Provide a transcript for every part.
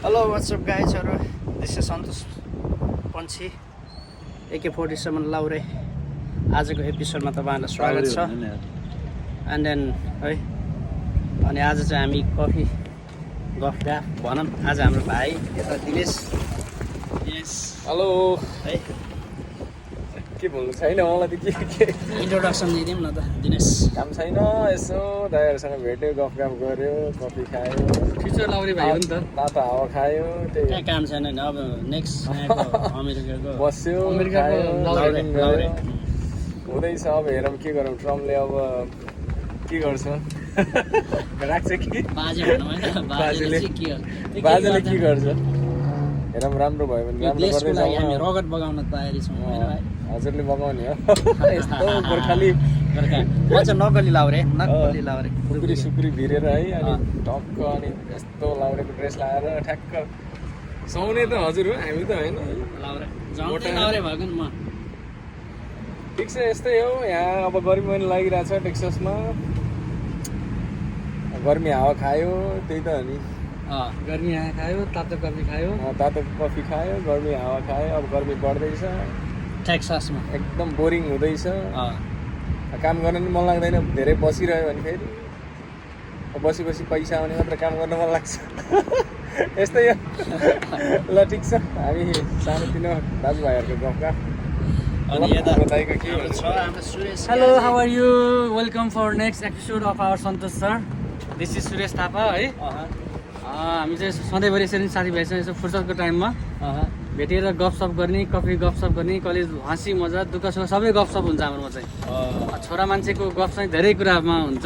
Hello, what's up guys? This is Santosh Panchi AK-47 Laure आजको एपिसोडमा तपाईहरुलाई स्वागत छ। And then है अनि आज चाहिँ हामी कफी गफ भनौं। आज हाम्रो भाइ यता दिनेश यस हेलो है के भन्नु छैन मलाई त के इन्ट्रोडक्सन दिदियौँ न त दिनेश। काम छैन यसो दाइहरुसँग भेट्यो गफ गर्यो कफी खायो फ्युचर लाउरे भाइ हो नि त। तातो हावा खायो त्यही त्यहाँ काम छैन नि अब नेक्स्ट अमेरिकाको बस्यो अमेरिकाको लाउरे हुँदैछ। अब हेरौँ के गरौँ ट्रम्पले अब के गर्छ राख्छ कि बाजे भनौँ हैन बाजेले बाजेले के गर्छ हेरौँ राम्रो भयो भने राम्रो देशको गर्दै लागि हामी जाउँ। रगत बगाउन तयारी छौँ हैन भाइ। हजुरले बगाउने हो यस्तो गोर्खाली म चाहिँ नक्कली लाउरे खुकुरी सुकुरी भिरेर है अनि टक्क अनि यस्तो लाउरेको ड्रेस लगाएर ठ्याक्क सुहाउने त हजुर हो हामी त होइन लाउरे झन्डै लाउरे भएको नि म। ठिक छ यस्तै हो यहाँ अब गर्मी महिना लागिरहेछ टेक्ससमा गर्मी हावा खायो त्यही त हो नि। गर्मी हावा खायो तातो कफी खायो तातो कफी खायो गर्मी हावा खायो अब गर्मी बढ्दैछ टेक्सासमा एकदम बोरिङ हुँदैछ। काम गर्न नि मन लाग्दैन धेरै बसिरह्यो भने फेरि बसी बसी पैसा आउने मात्र काम गर्न मन लाग्छ यस्तै हो ल ठिक छ हामी सानोतिनो दाजुभाइहरूको गफगाफ अनि यता बताएको के हाम्रो छ हाम्रो Suresh. Hello, how are you? Welcome for next episode of our Santosh sir. This is Suresh Thapa है। हामी चाहिँ सधैँभरि यसरी साथीभाइसँग यसो फुर्सदको टाइममा भेटेर गफसफ गर्ने कफी गफसफ गर्ने कलेज हाँसी मजा दुःख सुख सबै गफसफ हुन्छ हाम्रोमा चाहिँ। छोरा मान्छेको गफ चाहिँ धेरै कुरामा हुन्छ।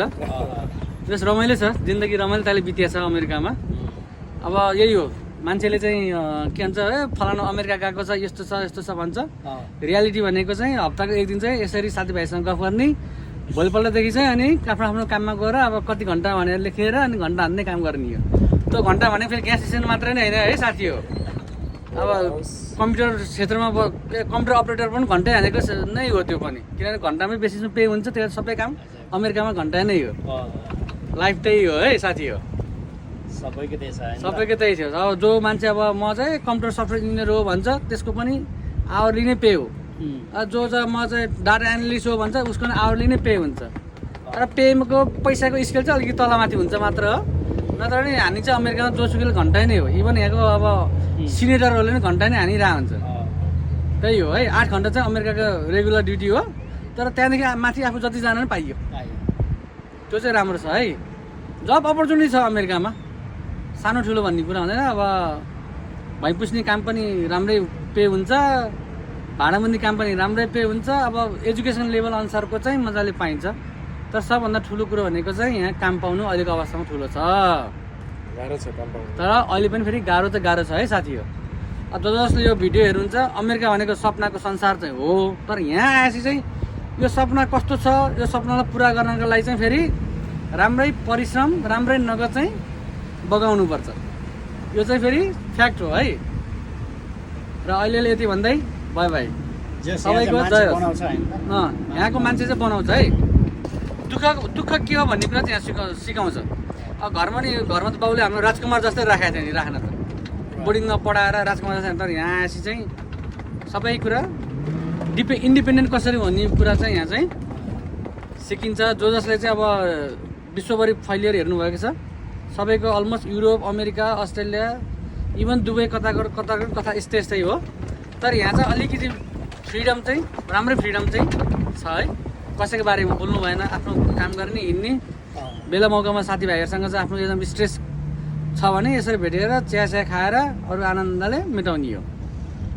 जस रमाइलो छ जिन्दगी रमाइलो ताले बितिया छ अमेरिकामा। अब यही हो मान्छेले चाहिँ के भन्छ फलानु अमेरिका गएको छ यस्तो छ भन्छ। रियालिटी भनेको चाहिँ हप्ताको एक दिन चाहिँ यसरी साथीभाइसँग गफ गर्ने भोलिपल्टदेखि चाहिँ अनि आफ्नो आफ्नो काममा गएर अब कति घन्टा भनेर लेखेर अनि घन्टा हान्ने काम गर्ने हो। त्यो घन्टा भनेको फेरि ग्यास स्टेसन मात्रै नै होइन है साथी हो। अब कम्प्युटर क्षेत्रमा कम्प्युटर अपरेटर पनि घन्टै हानेको नै हो त्यो पनि किनभने घन्टामै बेसी पे हुन्छ त्यो सबै काम अमेरिकामा घन्टा नै हो। लाइफ त्यही हो है साथी हो सबैको त्यही छ हैन सबैको त्यही छ। अब जो मान्छे अब म चाहिँ कम्प्युटर सफ्टवेयर इन्जिनियर हो भन्छ त्यसको पनि आवरली नै पे हो। जो चाहिँ म चाहिँ डाटा एनालिस्ट हो भन्छ उसको पनि आवरली नै पे हुन्छ। तर पेको पैसाको स्केल चाहिँ अलिकति तलमाथि हुन्छ मात्र हो। नत्र नि हामी चाहिँ अमेरिकामा जोसुकैले घन्टै नै हो। इभन यहाँको अब सिनेटरहरूले पनि घन्टा नै हानिरहेको हुन्छ। त्यही हो है 8 घन्टा चाहिँ अमेरिकाको रेगुलर ड्युटी हो। तर त्यहाँदेखि माथि आफू जति जान पनि पाइयो त्यो चाहिँ राम्रो छ है। जब अपर्च्युनिटी छ अमेरिकामा सानो ठुलो भन्ने कुरा हुँदैन। अब भैपुस्ने काम पनि राम्रै पे हुन्छ भाडाबन्दी काम पनि राम्रै पे हुन्छ। अब एजुकेसन लेभल अनुसारको चाहिँ मजाले पाइन्छ। तर सबभन्दा ठुलो कुरो भनेको चाहिँ यहाँ काम पाउनु अहिलेको अवस्थामा ठुलो छ। गाह्रो छ काम पाउनु तर अहिले पनि फेरि गाह्रो त गाह्रो छ है साथी हो। अब जसले यो भिडियो हेर्नुहुन्छ अमेरिका भनेको सपनाको संसार चाहिँ हो। तर यहाँ आएपछि चाहिँ यो सपना कस्तो छ यो सपनालाई पुरा गर्नको लागि चाहिँ फेरि राम्रै परिश्रम राम्रै नगद चाहिँ बगाउनुपर्छ। यो चाहिँ फेरि फ्याक्ट हो है। र अहिले यति भन्दै बाई बाई सबैको जय होस्। यहाँको मान्छे चाहिँ बनाउँछ है। दुःख के हो भन्ने कुरा चाहिँ यहाँ सिकाउँछ। अब घरमा त बाउले हाम्रो राजकुमार जस्तै राखेको थियो नि राख्न त बोर्डिङमा पढाएर राजकुमार जस्तै। तर यहाँ आएपछि चाहिँ सबै कुरा इन्डिपेन्डेन्ट कसरी भन्ने कुरा चाहिँ यहाँ चाहिँ सिकिन्छ। जो जसले चाहिँ अब विश्वभरि फैलिएर हेर्नुभएको छ सबैको almost Europe America Australia even Dubai कता यस्तै हो। तर यहाँ चाहिँ अलिकति फ्रिडम चाहिँ राम्रै फ्रिडम चाहिँ छ है। कसैको बारेमा बोल्नु भएन आफ्नो काम गर्ने हिँड्ने बेला मौकामा साथीभाइहरूसँग चाहिँ आफ्नो एकदम स्ट्रेस छ भने यसरी भेटेर चिया खाएर अरू आनन्दले मेटाउने हो।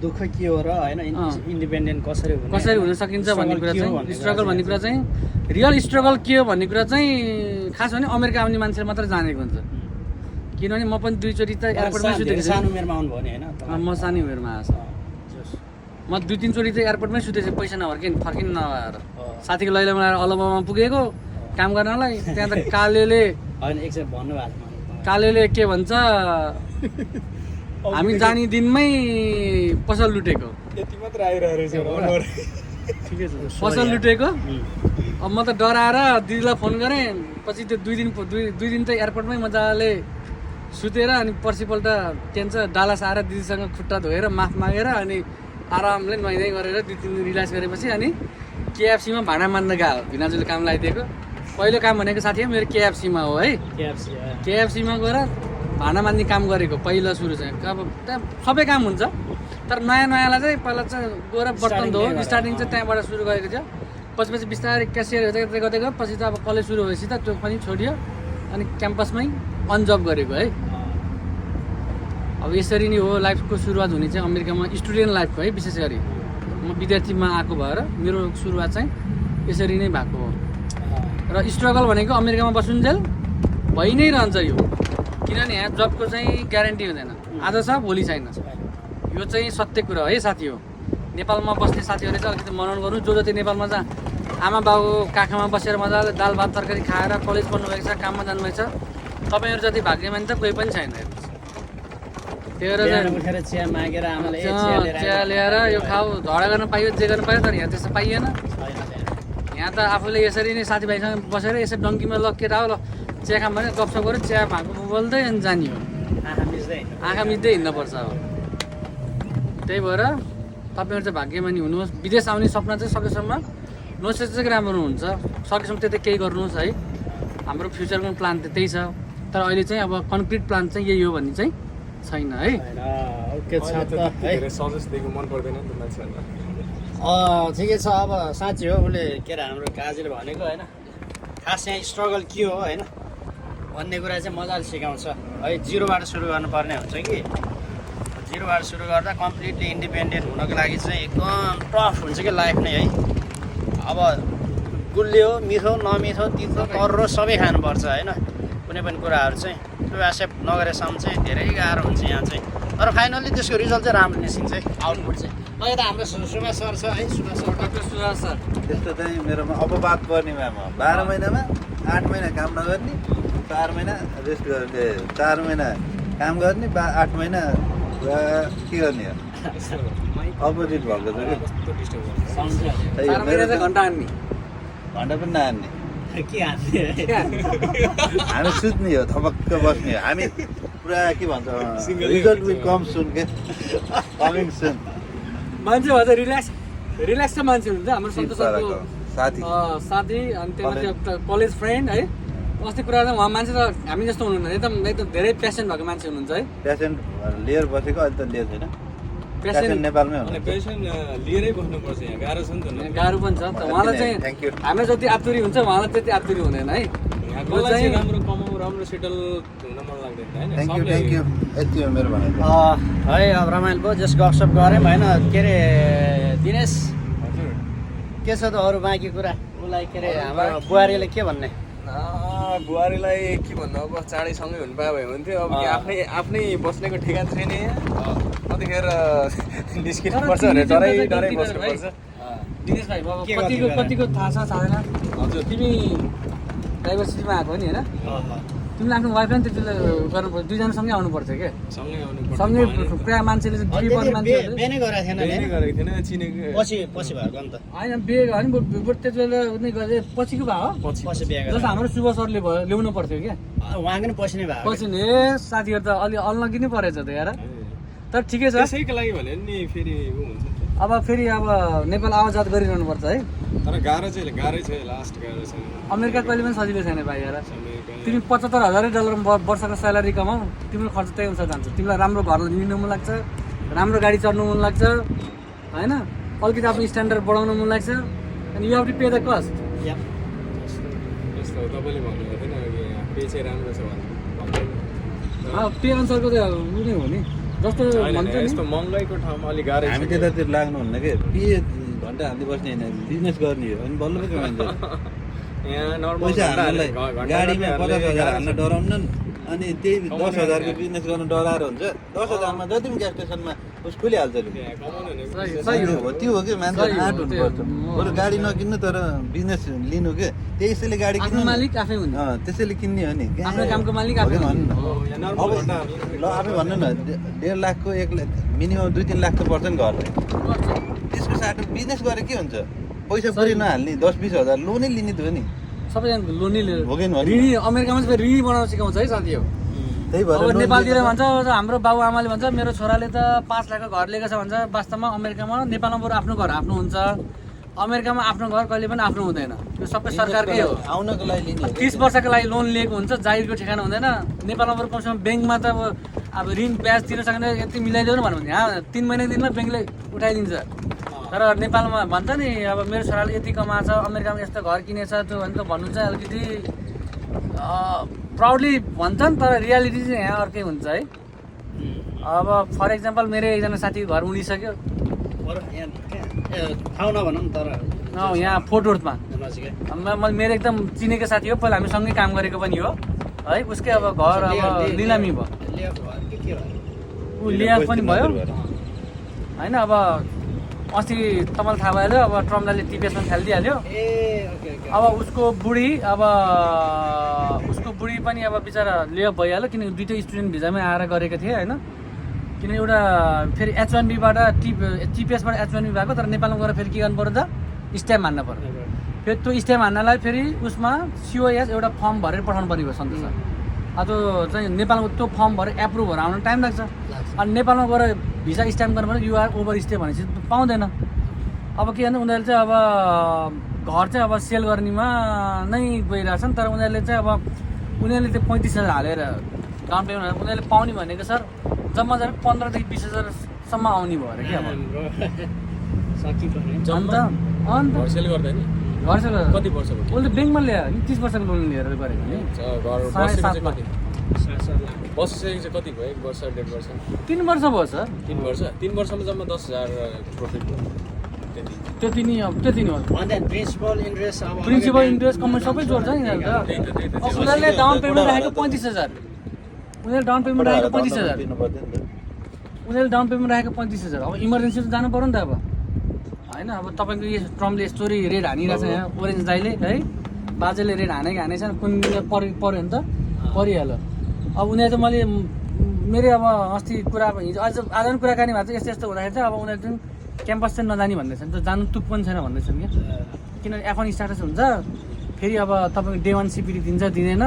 दुःख के हो र हैन इन्डिपेन्डेन्ट कसरी हुन सकिन्छ भन्ने कुरा चाहिँ स्ट्रगल भन्ने कुरा चाहिँ रियल स्ट्रगल के हो भन्ने कुरा चाहिँ खास भने अमेरिका आउने मान्छेले मात्र जानेको हुन्छ। किनभने म पनि 2 चोटि त एयरपोर्टमै सुतेको छु। सानो उमेरमा आउनु भयो नि हैन म सानो उमेरमा आएको म 2-3 चोटि चाहिँ एयरपोर्टमै सुतेछु पैसा फर्किन नभएर साथीको लैला बनाएर अलबामा पुगेको काम गर्नलाई। त्यहाँ त कालेले के भन्छ हामी जाने दिनमै पसल लुटेको यति मात्र आइरहेछ ठिकै छ पसल लुटेको। अब म त डराएर दिदीलाई फोन गरेँ पछि त्यो 2 दिन चाहिँ एयरपोर्टमै मजाले सुतेर अनि पर्सिपल्ट टेन्छ डालास आएर दिदीसँग खुट्टा धोएर माफ मागेर अनि आरामले नुहाइँदै गरेर 2-3 दिन रिल्याक्स गरेपछि अनि केएफसीमा भाँडा मान्दा गयो भिनाजुले काम लगाइदिएको पहिलो काम भनेको साथी मेरो केएफसीमा हो है केएफसीमा गएर भाँडा मान्ने काम गरेको पहिलो सुरु चाहिँ अब त्यहाँ सबै काम हुन्छ तर नयाँलाई चाहिँ पहिला चाहिँ गएर बर्तन धो स्टार्टिङ चाहिँ त्यहाँबाट सुरु गरेको थियो पछि बिस्तारै क्यासियर गर्दै गयो पछि त अब कलेज सुरु भएपछि त त्यो पनि छोडियो अनि क्याम्पसमै अनजब गरेको है अब यसरी नै हो लाइफको सुरुवात हुने चाहिँ अमेरिकामा स्टुडेन्ट लाइफको है विशेष गरी म विद्यार्थीमा आएको भएर मेरो सुरुवात चाहिँ यसरी नै भएको हो र स्ट्रगल भनेको अमेरिकामा बसुन्जेल भइ नै रहन्छ यो किनभने यहाँ जबको चाहिँ ग्यारेन्टी हुँदैन आज छ भोलि छैन यो चाहिँ सत्य कुरा है साथी हो नेपालमा बस्ने साथीहरूले चाहिँ अलिकति मनन गर्नु जो जति नेपालमा चाहिँ आमा बाबु काखमा बसेर मजाले दाल भात तरकारी खाएर कलेज पढ्नुभएको छ काममा जानुभएको छ तपाईँहरू जति भाग्यमान त कोही पनि छैन त्यही भएर चिया मागेर आमाले चिया ल्याएर यो खाऊ झगडा गर्न पाइयो जे गर्न पायो तर यहाँ त्यस्तो पाइएन यहाँ त आफूले यसरी नै साथीभाइसँग बसेर यसरी डङ्कीमा लकेर आऊ ल चिया खाम भने गफसप गऱ्यो चिया भाएको बोल्दै अनि जाने हो आँखा मिच्दै हिँड्नुपर्छ अब त्यही भएर तपाईँहरू चाहिँ भाग्यमानी हुनुहोस् विदेश आउने सपना चाहिँ सकेसम्म नसोचे चाहिँ राम्रो हुन्छ सकेसम्म त्यति केही गर्नुहोस् है हाम्रो फ्युचरको प्लान त त्यही छ तर अहिले चाहिँ अब कन्क्रिट प्लान चाहिँ यही हो भन्ने चाहिँ छैन है ओके छ त है सजेस्ट दिएको मन पर्दैन नि त मान्छेहरूलाई ठिकै छ अब साँच्ची हो उसले के अरे हाम्रो काजीले भनेको होइन खास यहाँ स्ट्रगल के हो होइन भन्ने कुरा चाहिँ मजाले सिकाउँछ है जिरोबाट सुरु गर्नुपर्ने हुन्छ कि जिरोबाट सुरु गर्दा कम्प्लिटली इन्डिपेन्डेन्ट हुनको लागि चाहिँ एकदम टफ हुन्छ कि लाइफ नै है अब गुलियो मिठो नमिठो तितो कर्रो सबै खानुपर्छ होइन कुनै पनि कुराहरू चाहिँ त्यो एक्सेप्ट नगरेसम्म चाहिँ धेरै गाह्रो हुन्छ यहाँ चाहिँ तर फाइनल्ली त्यसको रिजल्ट चाहिँ राम्रो निस्किन्छ है आउटपुट चाहिँ अहिले त हाम्रो सुभाष सर छ है Subhash sir doctor Subhash sir त्यस्तो चाहिँ मेरोमा अपवाद पर्नेमा म 12 महिनामा 8 महिना काम नगर्ने 4 महिना रेस्ट गर्ने 4 महिना काम गर्ने 8 महिना के गर्ने हो अपोजिट भएको छ घन्टा हान्ने घन्टा पनि नहान्ने के हाल्ने हामी सुत्ने हो थपक्क बस्ने हो हामी पुरा के भन्छ रिजल्ट विल कम सुन के कमिङ सुन मान्छे भन्छ रिल्याक्स चाहिँ मान्छे हुन्छ हाम्रो सन्तोष सरको साथी साथी अनि त्यो कलेज फ्रेन्ड है अस्ति कुरा चाहिँ उहाँ मान्छे त हामी जस्तो हुनुहुन्न एकदम धेरै पेसेन्ट भएको मान्छे हुनुहुन्छ है पेसेन्ट लिएर बसेको अहिले त लिएर छैन पेसेन्ट नेपालमै हुनुहुन्छ पेसेन्ट लिएरै बस्नुपर्छ यहाँ गाह्रो छ नि त गाह्रो पनि छ त उहाँलाई Thank you. चाहिँ हामीलाई जति आतुरी हुन्छ उहाँलाई त्यति आतुरी हुँदैन है मलाई चाहिँ राम्रो कमाउ राम्रो सेटल हुन मन लाग्दैन हैन थ्याङ्क यू यति हो मेरो भनेको है अब रमाइलो भयो जस गफसप गऱ्यौँ होइन के अरे दिनेश हजुर के छ त अरू बाँकी कुरा उसलाई के अरे हाम्रो बुहारीले के भन्ने बुहारीलाई के भन्नु अब चाँडै सँगै हुनु पाए भए हुन्थ्यो अब आफ्नै बस्नेको ठेगान छैन यहाँ कतिखेर निस्किनुपर्छ भनेर डराइ बस्नुपर्छ दिनेश भाइ बाबा कतिको थाहा छ थाहा हजुर तिमी डाइभर्सिटीमा आएको नि होइन तिमीले आफ्नो वाइफलाई पनि त्यति गर्नुपर्छ दुईजना सँगै आउनुपर्छ क्या सँगै प्रायः मान्छेले चाहिँ बिहे गर्ने मान्छेहरूले बिहे नै गरेको थिएन नि गरेको थिएन चिनेको पछि भएको नि त होइन बिहे होइन त्यति बेला उनी गरे पछिको भयो पछि बिहे जस्तो हाम्रो शुभ सरले भयो ल्याउनु पर्थ्यो क्या उहाँको नि पछि नै भएको पछि नि साथीहरू त अलि अल्लगी नै परेछ त यार तर ठिकै छ त्यसैको लागि भने नि फेरि ऊ हुन्छ अब फेरि अब नेपाल आवाजात गरिरहनु पर्छ है तर गाह्रै छ लास्ट गाह्रो छ अमेरिका कहिले पनि सजिलो छैन भाइ यार तिमी $75,000 वर्षको स्यालेरी कमाऊ तिम्रो खर्च त्यही अनुसार जान्छ तिमीलाई राम्रो घर लिनु मन लाग्छ राम्रो गाडी चढ्नु मन लाग्छ होइन अलिकति आफ्नो स्ट्यान्डर्ड बढाउनु मन लाग्छ अनि you have to pay the cost जस्तो तपाईँले भन्नुभएको थिएन अघि पे चाहिँ राम्रो छ भने पे अनुसारको त उ नै हो नि जस्तो भन्छ नि यस्तो महँगाइको ठाउँमा अलिक गाह्रै हामी त्यतातिर लाग्नुहुन्न कि के घन्टा हान्दै बस्ने होइन बिजनेस गर्ने हो अनि बल्ल पो कमाइन्छ यहाँ नर्मल पैसा हाल्नलाई गाडीमा 50,000 हाल्न डराउनन् अनि त्यही 10,000 को बिजनेस गर्न डराएर हुन्छ 10,000 मा जति पनि ग्यास स्टेसनमा उस खुलिहाल्छ नि त्यो हो कि मान्छे आँट हुनुपर्छ बरु गाडी नकिन्नु तर बिजनेस लिनु के त्यसैले गाडी किन्नु मालिक आफै हुने त्यसैले किन्ने हो नि आफ्नो कामको मालिक आफै भन्नु न अब ल आफै भन्नु न 1.5 लाखको 1 लाख मिनिमम 2-3 लाख त पर्छ नि घरलाई त्यसको साथमा बिजनेस गरे के हुन्छ पैसा पुरै नहाल्ने 10-20,000 लोनै लिने त हो नि सबैजना लोनै हो कि ऋणी अमेरिकामा चाहिँ ऋणी बनाउन सिकाउँछ है साथी हो त्यही भएर अब लोन नेपालतिर लिएको भन्छ हाम्रो बाबुआमाले भन्छ मेरो छोराले त 5 लाखको घर लिएको छ भन्छ। वास्तवमा अमेरिकामा नेपालमा बरु आफ्नो घर आफ्नो हुन्छ, अमेरिकामा आफ्नो घर कहिले पनि आफ्नो हुँदैन। यो सबै सरकारकै हो। आउनको लागि लिने हो 30 वर्षको लागि लोन लिएको हुन्छ, जागिरको ठेगाना हुँदैन। नेपालमा बरु कमसेकम ब्याङ्कमा त अब ऋण ब्याज तिर्न सक्ने यति मिलाइदेऊ भन्यो भने यहाँ 3 महिनाको दिनमा ब्याङ्कले उठाइदिन्छ। तर नेपालमा भन्छ नि अब मेरो छोराले यति कमाएको छ, अमेरिकामा यस्तो घर किनेछ त्यो भने त भन्नु चाहिँ अलिकति प्राउडली भन्छन्, तर रियालिटी चाहिँ यहाँ अर्कै हुन्छ है। अब फर इक्जाम्पल मेरो एकजना साथीको घर उडिसक्यो ठाउँ नभनौँ तर यहाँ फोर्ट वर्थमा। नजिकै मेरो एकदम चिनेको साथी हो, पहिला हामी सँगै काम गरेको पनि हो है। उसकै अब घर अब निलामी भयो, ऊ लिया पनि भयो होइन। अब अस्ति तपाईँलाई थाहा भइहाल्यो अब ट्रम्पले टिपिएसमा खेलिदिइहाल्यो। अब उसको बुढी पनि अब बिचरा लेअप भइहाल्यो, किनकि दुइटै स्टुडेन्ट भिजामै आएर गरेको थिएँ होइन। किनकि एउटा फेरि H1B-बाट टिपिएसबाट H1B भएको, तर नेपालमा गएर फेरि के गर्नु पऱ्यो त स्ट्याम्प हान्नु पऱ्यो। फेरि त्यो स्ट्याम्प हान्नलाई फेरि उसमा COS एउटा फर्म भरेर पठाउनु पर्ने भयो सन्तोष सर। अब त्यो चाहिँ नेपालको त्यो फर्म भरेर एप्रुभ भएर आउनु टाइम लाग्छ। अनि नेपालमा गएर भिसा स्ट्याम्प गर्नु पर्यो, युआर ओभर स्टे भनेपछि पाउँदैन। अब के भन्दा उनीहरूले चाहिँ अब घर चाहिँ अब सेल गर्नेमा नै गइरहेछन्, तर उनीहरूले चाहिँ अब उनीहरूले त्यो 35,000 हालेर डाउन पेमेन्ट उनीहरूले पाउने भनेको सर जम्मा जम्मा 15,000 देखि 20,000सम्म आउने भयो अरे कि। अब अन्त घर सेल गर्दैन घर सेल कति वर्षको उसले ब्याङ्कमा ल्यायो नि 30 वर्षको लोन लिएर गरेको नि। घर 7.5 लाख बसिसकेको चाहिँ कति भयो? 1 वर्ष 1.5 वर्ष 3 वर्ष भयो सर। 3 वर्षमा जम्मा 10,000 प्रफिट भयो त्यति नै हो। प्रिन्सिपल इन्ट्रेस्ट कमाइ सबै जोड्छ नि यिनीहरू त। अब उनीहरूले डाउन पेमेन्ट राखेको 35,000, उनीहरूले डाउन पेमेन्ट राखेको 35,000, उनीहरूले डाउन पेमेन्ट राखेको 35,000। अब इमर्जेन्सी त जानु पऱ्यो नि त अब होइन। अब तपाईँको यो ट्रम्पले यस्तो रेड हानिरहेछ यहाँ, ओरेन्ज दाइले है बाजेले रेड हानेको छ, कुन दिन पऱ्यो भने त परिहाल्यो। अब उनीहरू चाहिँ मैले मेरो अब अस्ति कुरा हिजो आज पनि कुराकानी भएको छ यस्तो यस्तो हुँदाखेरि चाहिँ अब उनीहरू चाहिँ क्याम्पस चाहिँ नजाने भन्दैछन्, त जानु तुक पनि छैन भन्दैछन् क्या। किनभने F1 स्ट्याटस हुन्छ, फेरि अब तपाईँको डे 1 CPT दिन्छ दिँदैन।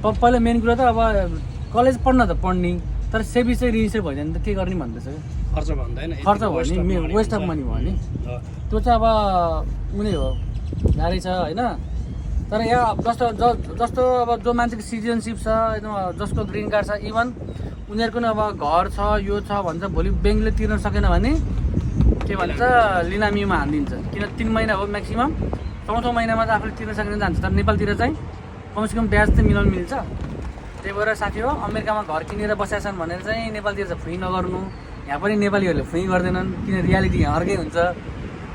पहिला मेन कुरा त अब कलेज पढ्न त पढ्ने, तर सेभी चाहिँ रिजिस्टर भयो भने त के गर्ने भन्दैछ क्या। खर्च भन्दैन, खर्च भयो नि, वेस्ट अफ मनी भयो नि। त्यो चाहिँ अब उनी हो गाह्रै छ होइन। तर यहाँ जस्तो अब जो मान्छेको सिटिजनसिप छ एकदम जसको ग्रिन कार्ड छ, इभन उनीहरूको नि अब घर छ यो छ भन्छ, भोलि ब्याङ्कले तिर्न सकेन भने के भन्छ लिनामीमा हानिदिन्छ। किन 3 महिना हो म्याक्सिमम्, 4औँ महिनामा त आफूले तिर्न सकेन जान्छ। तर नेपालतिर चाहिँ कमसेकम ब्याज चाहिँ मिलाउनु मिल्छ। त्यही भएर साथी हो अमेरिकामा घर किनेर बसेका छन् भनेर चाहिँ नेपालतिर चाहिँ फ्री नगर्नु। यहाँ पनि नेपालीहरूले फ्री गर्दैनन्, किन रियालिटी यहाँ अर्कै हुन्छ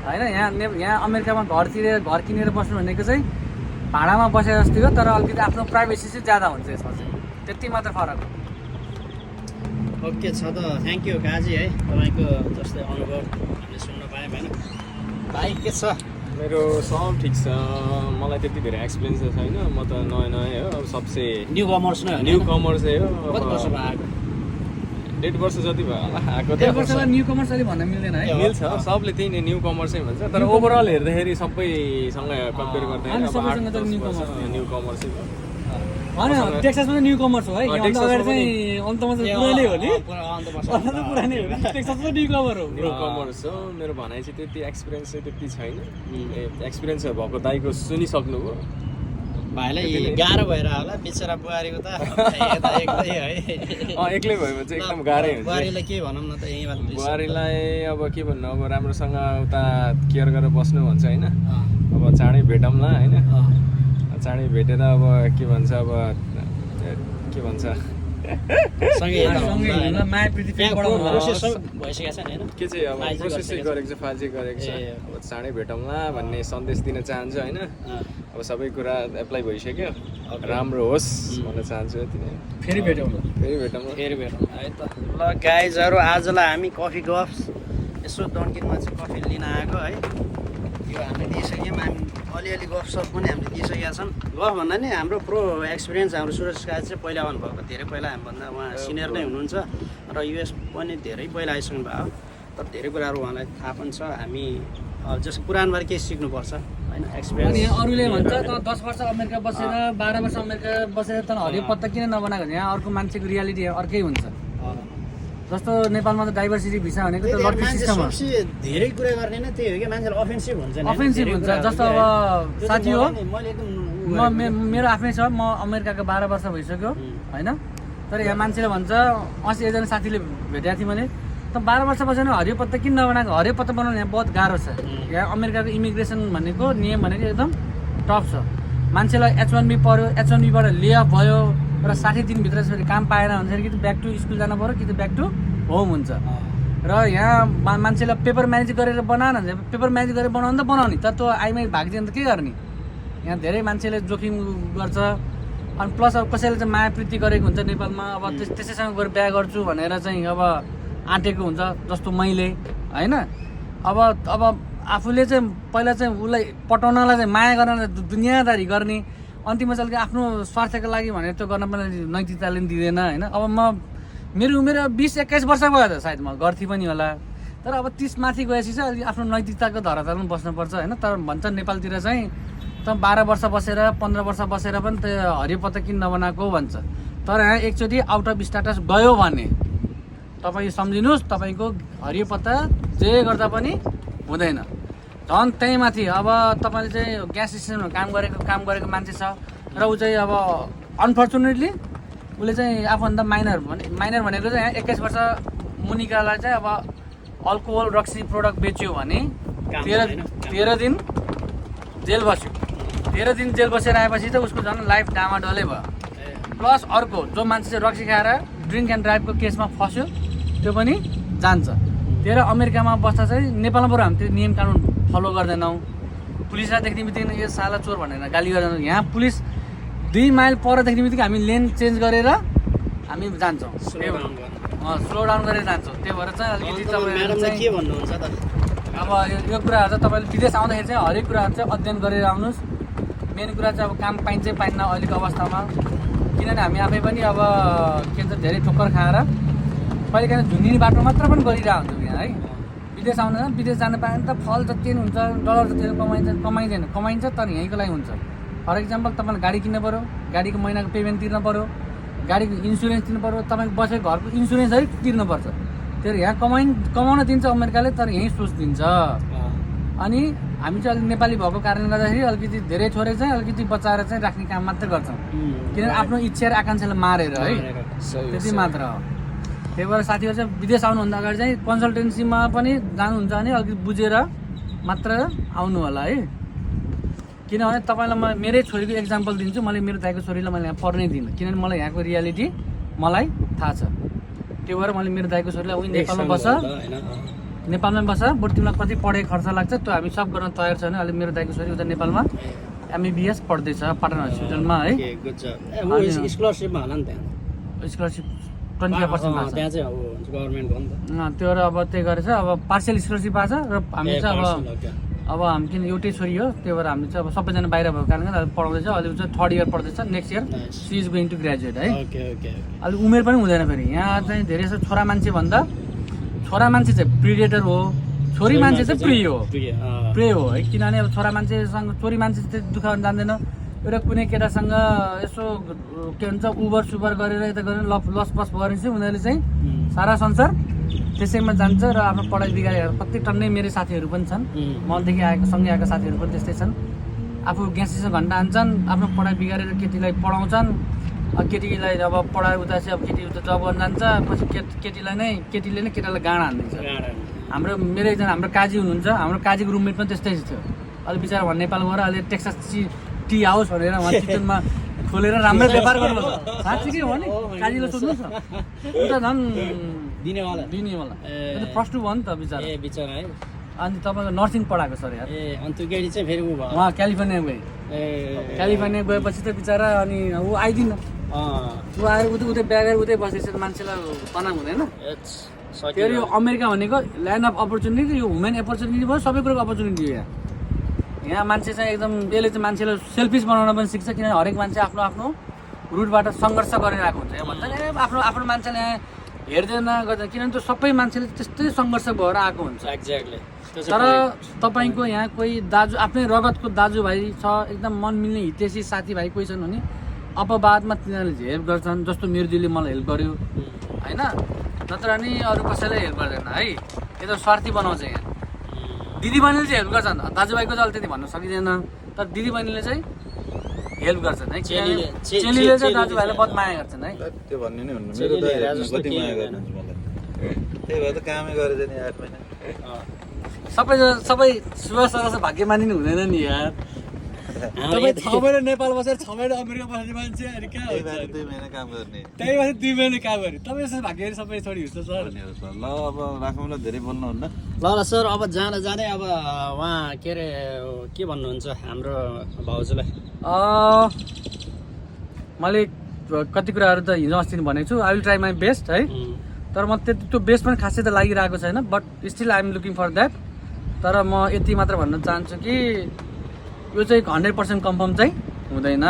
होइन। यहाँ अमेरिकामा घर किनेर बस्नु भनेको चाहिँ भाडामा बसे जस्तै हो, तर अलिकति आफ्नो प्राइभेसी चाहिँ ज्यादा हुन्छ यसमा चाहिँ, त्यति मात्र फरक हो। ओके छ त, थ्याङ्क यू काजी है, तपाईँको जस्तै अनुभव हामीले सुन्न पायौँ होइन। भाइ के छ? मेरो सब ठिक छ, मलाई त्यति धेरै एक्सपिरियन्स त छैन, म त नयाँ हो। अब सबसे न्यू कमर्स नै न्यू कमर्सै हो। कति वर्ष भयो आएको? 1.5 वर्ष जति भयो होला आएको। 1.5 वर्षलाई न्यू कमर्स अहिले भन्न मिल्दैन है। मिल्छ, सबले त्यही नै न्यू कमर्सै भन्छ, तर ओभरअल हेर्दाखेरि सबैसँग कम्पेयर गर्दाखेरि सबैसँग त न्यू कमर्स न्यू कमर्सै हो। होइन टेक्सासमा चाहिँ न्यू कमर्स हो है। अगाडि चाहिँ अन्तमा चाहिँ पुरानै हो नि, पुरानै हो नि। टेक्सासमा न्यू कमर हो, न्यू कमर्स हो। मेरो भनाइ चाहिँ त्यति एक्सपिरियन्स चाहिँ त्यति छैन। एक्सपिरियन्स भएको दाइको सुनिसक्नुभयो। भाइलाई गाह्रो भएर होला बिचरा बुहारीको त एक्लै है। एक्लै भयो भने चाहिँ एकदम गाह्रै हुन्छ। बुहारीलाई के भनौँ न त यहीँबाट बुहारीलाई अब के भन्नु, अब राम्रोसँग उता केयर गरेर बस्नु भन्छ होइन। अब चाँडै भेटौँला होइन, चाँडै भेटेर अब के भन्छ अब के भन्छ माया प्रीति भइसकेको छ नि होइन। के चाहिँ अब प्रोसेस चाहिँ गरेको छ, फाइल चाहिँ गरेको छ। अब चाँडै भेटौँला भन्ने सन्देश दिन चाहन्छु होइन। अब सबै कुरा एप्लाई भइसक्यो, राम्रो होस् भन्न चाहन्छु यति नै। फेरि भेटौँ है त। ल गाइजहरू, आजलाई हामी कफी गफ्स यसो डन्किनमा चाहिँ कफी लिन आएको है। यो हामीले दिइसक्यौँ, हामी अलिअलि गफसफ पनि हामीले दिइसकेका छन्। गफ भन्दा नि हाम्रो प्रो एक्सपिरियन्स हाम्रो सुरज काजी चाहिँ पहिला आउनुभएको, धेरै पहिला हामीभन्दा उहाँ सिनियर नै हुनुहुन्छ र US पनि धेरै पहिला आइसक्नु भयो, तर धेरै कुराहरू उहाँलाई थाहा पनि छ। हामी जस्तो पुरानबाट केही सिक्नुपर्छ होइन अनि एक्सपिरियन्स अरूले भन्छ त 10 वर्ष अमेरिका बसेर 12 वर्ष अमेरिका बसेर त हरियो पत्ता किन नबनाएको यहाँ अर्को मान्छेको रियालिटी अर्कै हुन्छ जस्तो नेपालमा त डाइभर्सिटी भिसा भनेको त लटरी सिस्टम हो सबसे धेरै कुरा गर्ने नै त्यही हो कि मान्छेलाई अफेन्सिभ हुन्छ नि अफेन्सिभ हुन्छ जस्तो अब साथी हो मैले एकदम मेरो आफ्नै छ म अमेरिकाको 12 वर्ष भइसक्यो होइन तर यहाँ मान्छेले भन्छ अस्ति एकजना साथीले भेटेको थिएँ मैले त 12 वर्ष बसेर हरियो पत्ता किन नबनाएको हरियो पत्ता बनाउनु यहाँ बहुत गाह्रो छ यहाँ अमेरिकाको इमिग्रेसन भनेको नियम भनेको एकदम टफ छ मान्छेलाई H1B पर्यो H1Bबाट लेअफ भयो र 60 दिनभित्र यसरी काम पाएन भने कि ब्याक टु स्कुल जानु पऱ्यो कि त ब्याक टु होम हुन्छ र यहाँ मान्छेलाई पेपर म्यानेज गरेर बनाएन भने पेपर म्यानेज गरेर बनाउनु त बनाउने तर त्यो आइमाई भागिदियो भने त के गर्ने यहाँ धेरै मान्छेले जोखिम गर्छ अनि प्लस अब कसैले चाहिँ माया प्रीति गरेको हुन्छ नेपालमा अब त्यसैसँग गएर बिहा गर्छु भनेर चाहिँ अब आँटेको हुन्छ जस्तो मैले होइन अब आफूले चाहिँ पहिला चाहिँ उसलाई पटाउनलाई चाहिँ माया गर्न दुनियाँदारी गर्ने अन्तिममा चाहिँ आफ्नो स्वार्थको लागि भनेर त्यो गर्न पनि नैतिकताले पनि दिँदैन होइन अब मेरो उमेर 20-21 वर्ष भयो त सायद म गर्थेँ पनि होला तर अब 30 माथि गएपछि चाहिँ अलिक आफ्नो नैतिकताको धरातलमा बस्नुपर्छ होइन तर भन्छ नेपालतिर चाहिँ त 12 वर्ष बसेर 15 वर्ष बसेर पनि त्यो हरियो पत्ता किन नबनाएको भन्छ तर यहाँ एकचोटि आउट अफ स्ट्याटस गयो भने तपाईँ सम्झिनुहोस् तपाईँको हरियो पत्ता जे गर्दा पनि हुँदैन झन् त्यही माथि अब तपाईँले चाहिँ ग्यास स्टेसनमा काम गरेको मान्छे छ र ऊ चाहिँ अब अनफर्चुनेटली उसले चाहिँ आफूभन्दा माइनर भनेको चाहिँ 21 वर्ष मुनिकालाई चाहिँ अब अल्कोहल रक्सी प्रोडक्ट बेच्यो भने 13 दिन जेल बस्यो 13 दिन जेल बसेर आएपछि त उसको झन् लाइफ डामाडोलै भयो प्लस अर्को जो मान्छे चाहिँ रक्सी खाएर ड्रिङ्क एन्ड ड्राइभको केसमा फस्यो त्यो पनि जान्छ तेरो अमेरिकामा बस्दा चाहिँ नेपालमा बरु हामी त्यो नियम कानुन फलो गर्दैनौँ पुलिसलाई देख्ने बित्तिकै यो साला चोर भनेर गाली गर्दैनौँ यहाँ पुलिस 2 माइल पर देख्ने बित्तिकै हामी लेन चेन्ज गरेर हामी जान्छौँ स्लो डाउन गरेर जान्छौँ त्यही भएर चाहिँ अलिकति तपाईँहरू चाहिँ के भन्नुहुन्छ त अब यो कुराहरू चाहिँ तपाईँले विदेश आउँदाखेरि चाहिँ हरेक कुराहरू चाहिँ अध्ययन गरेर आउनुहोस् मेन कुरा चाहिँ अब काम पाइन्छ पाइन्न अहिलेको अवस्थामा किनभने हामी आफै पनि अब के भन्छ धेरै ठोक्कर खाएर कहिले काहीँ झुन्डिने बाटो मात्र पनि गरिरहेको हुन्छौँ यहाँ है विदेश आउँदैन विदेश जानु पायो भने त फल जति हुन्छ डलर जति कमाइँदैन कमाइन्छ तर यहीँको लागि हुन्छ फर इक्जाम्पल तपाईँले गाडी किन्नु पऱ्यो गाडीको महिनाको पेमेन्ट तिर्नु पऱ्यो गाडीको इन्सुरेन्स तिर्नु पऱ्यो तपाईँको बसेको घरको इन्सुरेन्सहरू तिर्नुपर्छ त्यो यहाँ कमाउन दिन्छ अमेरिकाले तर यहीँ सोच दिन्छ अनि हामी चाहिँ अलिक नेपाली भएको कारणले गर्दाखेरि अलिकति धेरै थोरै चाहिँ अलिकति बचाएर चाहिँ राख्ने काम मात्रै गर्छौँ किनभने आफ्नो इच्छा र आकाङ्क्षालाई मारेर है त्यति मात्र हो त्यही भएर साथीहरू चाहिँ विदेश आउनुभन्दा अगाडि चाहिँ कन्सल्टेन्सीमा पनि जानुहुन्छ भने अलिकति बुझेर मात्र आउनु होला है किनभने तपाईँलाई म मेरै छोरीको एक्जाम्पल दिन्छु मैले मेरो दाइको छोरीलाई मैले यहाँ पढ्नै दिइनँ किनभने मलाई यहाँको रियालिटी मलाई थाहा छ त्यो भएर मैले मेरो दाइको छोरीलाई उही नेपालमा बस्छ नेपालमै बस्छ बरु तिमीलाई कति पढाइ खर्च लाग्छ त्यो हामी सब गर्न तयार छ भने अहिले मेरो दाइको छोरी उता नेपालमा MBBS पढ्दैछ पाटन हस्पिटलमा है स्कलरसिपमा होला नि त्यहाँ स्कलरसिप 25% त्यहाँ चाहिँ अब गभर्मेन्ट हो नि त त्यो र अब त्यही गरेर चाहिँ अब पार्सियल स्कलरसिप आएको छ र हामी चाहिँ अब हामी किन एउटै छोरी हो त्यही भएर हामी चाहिँ अब सबैजना बाहिर भएको कारणले गर्दा पढाउँदैछ अहिले चाहिँ 3rd इयर पढ्दैछ next year she is going to graduate है अहिले उमेर पनि हुँदैन फेरि यहाँ चाहिँ धेरै जस्तो छोरा मान्छे भन्दा छोरा मान्छे चाहिँ प्रिडेटर हो छोरी मान्छे चाहिँ प्रे हो है किनभने अब छोरा मान्छेसँग छोरी मान्छे चाहिँ दुःख जान्दैन एउटा कुनै केटासँग यसो के भन्छ उबर सुबर गरेर यता गरेर लस पस भयो भने चाहिँ उनीहरूले चाहिँ सारा संसार त्यसैमा जान्छ र आफ्नो पढाइ बिगारेर कति टन्नै मेरो साथीहरू पनि छन् मदेखि सँगै आएका साथीहरू पनि त्यस्तै छन् आफू ग्यास घन्टा हान्छन् आफ्नो पढाइ बिगारेर केटीलाई पढाउँछन् केटीलाई अब पढाइ उता चाहिँ अब केटी उता जब गर्न जान्छ पछि केटीले नै केटालाई गाँडा हानिदिन्छ मेरो एकजना हाम्रो काजी हुनुहुन्छ हाम्रो काजीको रुममेट पनि त्यस्तै थियो अहिले बिचरा नेपाल गएर अहिले टेक्सास टी हाउस भनेर उहाँ किचनमा खोलेर राम्रो व्यापार गर्नुपर्छ साँच्चै के हो नि काजीलाई सोध्नुहोस् न उता झन् दिनेवाला +2 भयो नि त बिचरा है अनि तपाईँको नर्सिङ पढाएको सर यार अनि त्यो केटी चाहिँ फेरि उहाँ क्यालिफोर्निया गएपछि त बिचरा अनि ऊ आइदिन ऊ आएर उतै बिहा गरेर उतै बसेपछि मान्छेलाई तनाव हुँदैन फेरि यो अमेरिका भनेको ल्यान्ड अफ अपर्च्युनिटी यो ह्युमन अपर्च्युनिटी भयो सबै कुरोको अपर्च्युनिटी हो यहाँ मान्छे चाहिँ एकदम यसले चाहिँ मान्छेलाई सेल्फिस बनाउन पनि सिक्छ किनभने हरेक मान्छे आफ्नो आफ्नो रुटबाट सङ्घर्ष गरेर आएको हुन्छ यहाँ भन्छ आफ्नो आफ्नो मान्छेले यहाँ हेर्दैन गर्दैन, किनभने त्यो सबै मान्छेले त्यस्तै सङ्घर्ष भएर आएको हुन्छ। एक्ज्याक्टली। तर तपाईँको यहाँ कोही दाजु आफ्नै रगतको दाजुभाइ छ, एकदम मन मिल्ने हितैषी साथीभाइ कोही छन् भने अपवादमा तिनीहरूले हेल्प गर्छन्। जस्तो मेरो दिदीले मलाई हेल्प गर्यो होइन, नत्र नि अरू कसैलाई हेल्प गर्दैन है। यो त स्वार्थी बनाउँछ यहाँ। दिदीबहिनीले चाहिँ हेल्प गर्छन्, दाजुभाइको चाहिँ त्यति भन्न सकिँदैन, तर दिदीबहिनीले चाहिँ हेल्प गर्छन् है। चेलीले चाहिँ दाजुभाइलाई बहुत माया गर्छन् है। त्यो भन्ने नै हुनु, मेरो दाइहरूले कति माया गर्नुहुन्छ मलाई, त्यही भएर त कामै गरेर नि 8 महिना। सबै सुवास सर भाग्यमानी नै हुँदैन नि यार। तपाईँ 6 महिना नेपाल बसेर 6 महिना अमेरिका बस्ने मान्छे अनि कहाँ त्यही हुन्छ? भएर 2 महिना काम गर्ने। त्यही भएर 2 महिना काम गरे तपाईँ यसो भाग्यमानी सबै छोडी हुन्छ सर। ल अब राखौँ ल, धेरै बोल्नुहुन्न। ल सर, अब जाँदै अब उहाँ के अरे के भन्नुहुन्छ हाम्रो भाउजूलाई? मैले कति कुराहरू त हिजो अस्ति भनेको छु, I will try my best है। तर म त्यति त्यो बेस्ट पनि खासै त लागिरहेको छैन, but still I am looking for that. तर म यति मात्र भन्न चाहन्छु कि यो चाहिँ 100% कन्फर्म चाहिँ हुँदैन।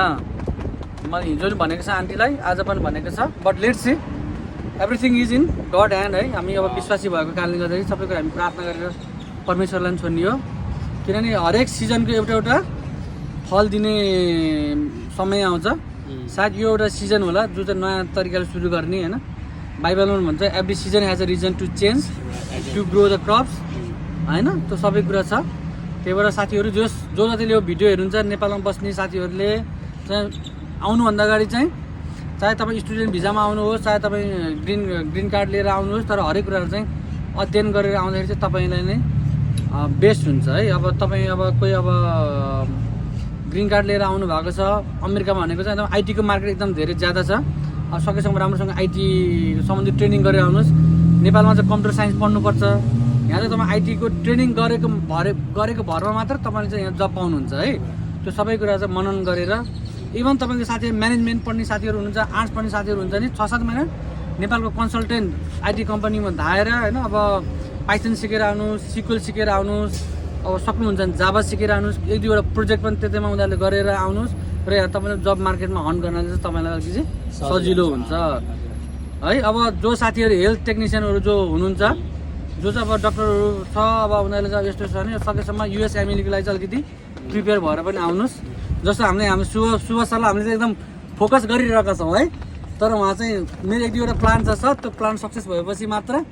मैले हिजो पनि भनेको छ आन्टीलाई, आज पनि भनेको छ, but let's see, everything is in God hand है। हामी अब विश्वासी भएको कारणले गर्दाखेरि सबै कुरा हामी प्रार्थना गरेर परमेश्वरलाई पनि छोड्ने हो, किनभने हरेक सिजनको एउटा फल दिने समय आउँछ। सायद यो एउटा सिजन होला जो चाहिँ नयाँ तरिकाले सुरु गर्ने होइन। बाइबलमा भन्छ every season has a reason to change to grow the crops होइन, त्यो सबै कुरा छ। त्यही भएर साथीहरू जो जतिले यो भिडियो हेर्नुहुन्छ, नेपालमा बस्ने साथीहरूले चाहिँ आउनुभन्दा अगाडि चाहिँ चाहे तपाईँ स्टुडेन्ट भिजामा आउनुहोस्, चाहे तपाईँ ग्रिन कार्ड लिएर आउनुहोस्, तर हरेक कुराहरू चाहिँ अध्ययन गरेर आउँदाखेरि चाहिँ तपाईँलाई नै बेस्ट हुन्छ है। अब तपाईँ अब कोही अब ग्रिन कार्ड लिएर आउनु भएको छ, अमेरिकामा भनेको चाहिँ एकदम आइटीको मार्केट एकदम धेरै ज्यादा छ। अब सकेसम्म राम्रोसँग आइटी सम्बन्धित ट्रेनिङ गरेर आउनुहोस्। नेपालमा चाहिँ कम्प्युटर साइन्स पढ्नुपर्छ, यहाँ चाहिँ तपाईँ आइटीको ट्रेनिङ गरेको भरमा मात्र तपाईँले चाहिँ यहाँ जब पाउनुहुन्छ है। त्यो सबै कुरा चाहिँ मनन गरेर, इभन तपाईँको साथीहरू म्यानेजमेन्ट पढ्ने साथीहरू हुनुहुन्छ, आर्ट्स पढ्ने साथीहरू हुन्छ नि, 6-7 महिना नेपालको कन्सल्टेन्ट आइटी कम्पनीमा धाएर होइन, अब पाइथन सिकेर आउनुहोस्, सिक्वल सिकेर आउनुहोस्, अब सक्नुहुन्छ भने जाभा सिकेर आउनुहोस्, 1-2वटा प्रोजेक्ट पनि त्यतैमा उनीहरूले गरेर आउनुहोस् र यहाँ तपाईँले जब मार्केटमा हन्ट गर्न चाहिँ तपाईँलाई अलिकति सजिलो हुन्छ है। अब जो साथीहरू हेल्थ टेक्निसियनहरू जो हुनुहुन्छ, जो चाहिँ अब डक्टरहरू छ, अब उनीहरूले चाहिँ यस्तो छ भने सकेसम्म युएस एमएलईको लागि चाहिँ अलिकति प्रिपेयर भएर पनि आउनुहोस्। जस्तो हामीले शुभ सरलाई हामीले चाहिँ एकदम फोकस गरिरहेका छौँ है। तर उहाँ चाहिँ मेरो 1-2वटा प्लान छ सर, त्यो प्लान सक्सेस भएपछि मात्र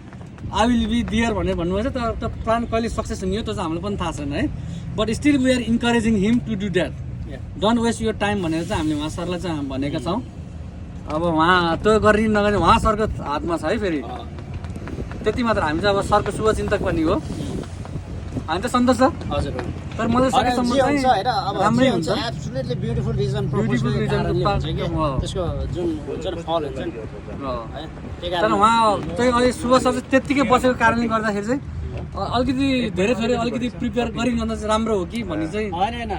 आई विल बी दियर भनेर भन्नुभएको छ। तर त्यो प्लान कहिले सक्सेस हुने हो त्यो चाहिँ हामीलाई पनि थाहा छैन है। But still we are encouraging him to do that, don't waste your time भनेर चाहिँ हामीले उहाँ सरलाई चाहिँ भनेका छौँ। अब उहाँ त्यो गर्ने नगर्ने उहाँ सरको हातमा छ है। फेरि त्यति मात्र, हामी चाहिँ अब सरको शुभचिन्तक पनि हो, हामी त सन्तोष छ हजुर। तर मलाई सकेसम्म चाहिँ राम्रै हुन्छ। एब्सोल्युटली ब्युटिफुल रिजन, ब्युटिफुल त्यसको जुन फल हुन्छ नि है। तर उहाँ चाहिँ अहिले शुभ सर चाहिँ त्यत्तिकै बसेको कारणले गर्दाखेरि चाहिँ अलिकति धेरै थोरै अलिकति प्रिपेयर गरिरहँदा चाहिँ राम्रो हो कि भन्ने चाहिँ होइन।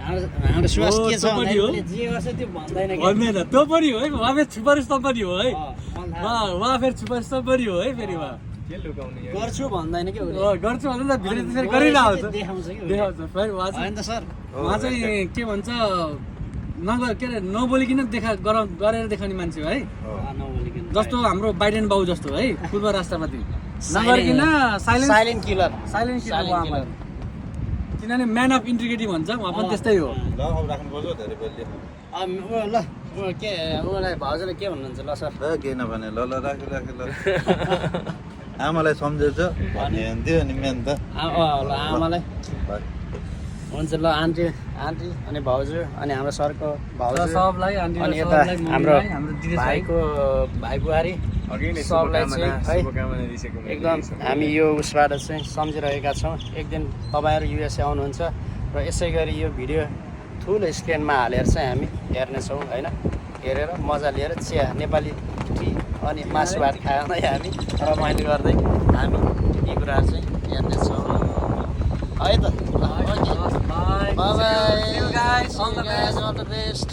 हाम्रो सुवास के छ भन्दाखेरि जे गर्छ त्यो भन्दैन, त्यो पनि हो है। उहाँ फेरि सुपरस्टार पनि हो है, उहाँ फेरि सुपरस्टार पनि हो है। फेरि उहाँ गर्छु भन्दैन कि गर्छु भन्दा भित्र त्यसरी गरिरहेको देखाउँछ कि देखाउँछ। फेरि उहाँ होइन त सर, उहाँ चाहिँ के भन्छ के अरे नबोलिकन गरेर देखाउने मान्छे हो है। जस्तो हाम्रो बाइडेन बाउ जस्तो है, पूर्व राष्ट्रपति, नगरिकन साइलेन्ट किलर उहाँ, किनभने म्यान अफ इन्टिग्रिटी भन्छ उहाँ पनि त्यस्तै हो। ल अब राख्नुपर्छ, धेरै बोलियो। ल के उलाई भाउजूले के भन्नुहुन्छ? ल सर केही नभने ल राखेँ ल। आमालाई सम्झेछ भन्ने हुन्थ्यो अनि मेन त ल आमालाई हुन्छ। ल आन्टी अनि भाउजू अनि हाम्रो सरको भाउजू सबलाई, अनि यता हाम्रो भाइ बुहारी सबलाई चाहिँ है एकदम हामी यो उसबाट चाहिँ सम्झिरहेका छौँ। एक दिन तपाईँहरू युएसए आउनुहुन्छ र यसै गरी यो भिडियो ठुलो स्क्रिनमा हालेर चाहिँ हामी हेर्नेछौँ होइन। हेरेर मजा लिएर चिया, नेपाली टी अनि मासु भात खाएर नै हामी रमाइलो गर्दै हामी यी कुराहरू चाहिँ हेर्नेछौँ है त। By by, all the best.